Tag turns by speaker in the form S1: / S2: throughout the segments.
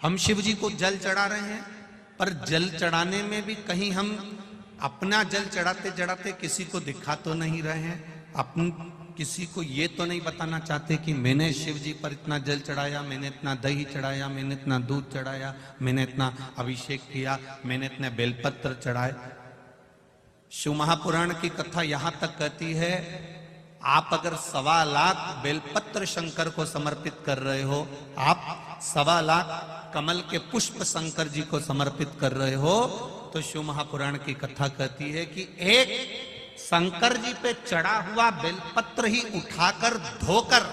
S1: हम शिव जी को जल चढ़ा रहे हैं, पर जल चढ़ाने में भी कहीं हम अपना जल चढ़ाते चढ़ाते किसी को दिखा तो नहीं रहे हैं, अपन किसी को ये तो नहीं बताना चाहते कि मैंने शिव जी पर इतना जल चढ़ाया, मैंने इतना दही चढ़ाया, मैंने इतना दूध चढ़ाया, मैंने इतना अभिषेक किया, मैंने इतने बेलपत्र चढ़ाए। शिव महापुराण की कथा यहां तक कहती है, आप अगर 1.25 लाख बेलपत्र शंकर को समर्पित कर रहे हो, आप 1.25 लाख कमल के पुष्प शंकर जी को समर्पित कर रहे हो, तो शिव महापुराण की कथा कहती है कि एक शंकर जी पे चढ़ा हुआ बेलपत्र ही उठाकर धोकर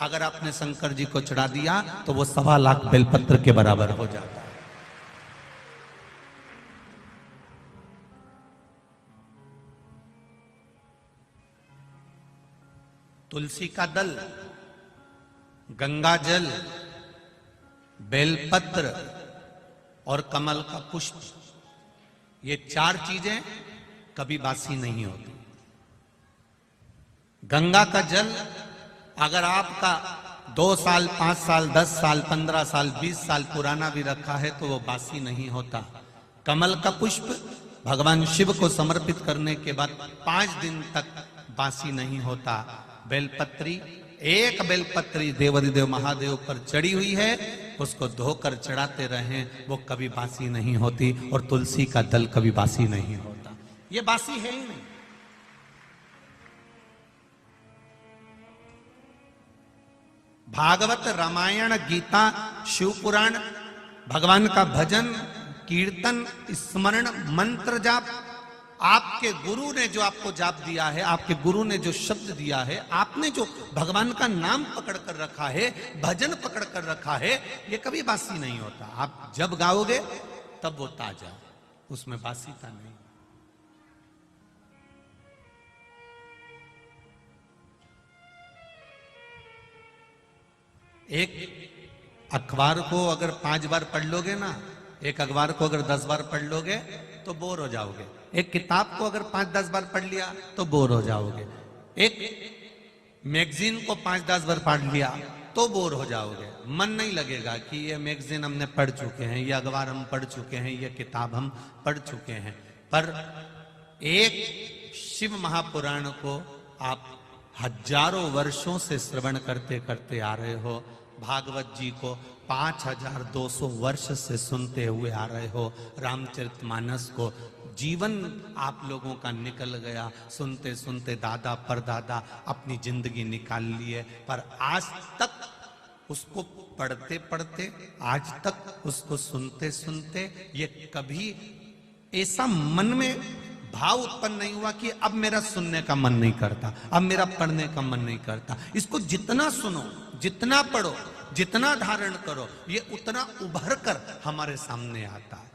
S1: अगर आपने शंकर जी को चढ़ा दिया तो वो 1.25 लाख बेलपत्र के बराबर हो जाता है। तुलसी का दल, गंगा जल, बेलपत्र और कमल का पुष्प, ये 4 चीजें कभी बासी नहीं होती। गंगा का जल अगर आपका 2 साल, 5 साल, 10 साल, 15 साल, 20 साल पुराना भी रखा है तो वो बासी नहीं होता। कमल का पुष्प भगवान शिव को समर्पित करने के बाद 5 दिन तक बासी नहीं होता। बेलपत्री, एक बेलपत्री देवाधिदेव महादेव पर चढ़ी हुई है, उसको धोकर चढ़ाते रहें, वो कभी बासी नहीं होती। और तुलसी का दल कभी बासी नहीं होता, ये बासी है ही नहीं। भागवत, रामायण, गीता, शिव पुराण, भगवान का भजन, कीर्तन, स्मरण, मंत्र जाप, आपके गुरु ने जो आपको जाप दिया है, आपके गुरु ने जो शब्द दिया है, आपने जो भगवान का नाम पकड़ कर रखा है, भजन पकड़ कर रखा है, ये कभी बासी नहीं होता। आप जब गाओगे तब वो ताजा, उसमें बासीता नहीं। एक अखबार को अगर 5 बार पढ़ लोगे ना, एक अखबार को अगर 10 बार पढ़ लोगे तो बोर हो जाओगे। एक किताब को अगर 5-10 बार पढ़ लिया तो बोर हो जाओगे। एक मैगजीन को 5-10 बार पढ़ लिया तो बोर हो जाओगे। मन नहीं लगेगा कि ये मैगजीन हमने पढ़ चुके हैं, ये अखबार हम पढ़ चुके हैं, ये किताब हम पढ़ चुके हैं। पर एक शिव महापुराण को आप हजारों वर्षों से श्रवण करते करते आ रहे हो, भागवत जी को 5200 वर्ष से सुनते हुए आ रहे हो, रामचरितमानस को जीवन आप लोगों का निकल गया, सुनते सुनते दादा परदादा अपनी जिंदगी निकाल लिए, पर आज तक उसको पढ़ते पढ़ते, आज तक उसको सुनते सुनते ये कभी ऐसा मन में भाव उत्पन्न नहीं हुआ कि अब मेरा सुनने का मन नहीं करता, अब मेरा पढ़ने का मन नहीं करता। इसको जितना सुनो, जितना पढ़ो, जितना धारण करो, ये उतना उभर कर हमारे सामने आता है।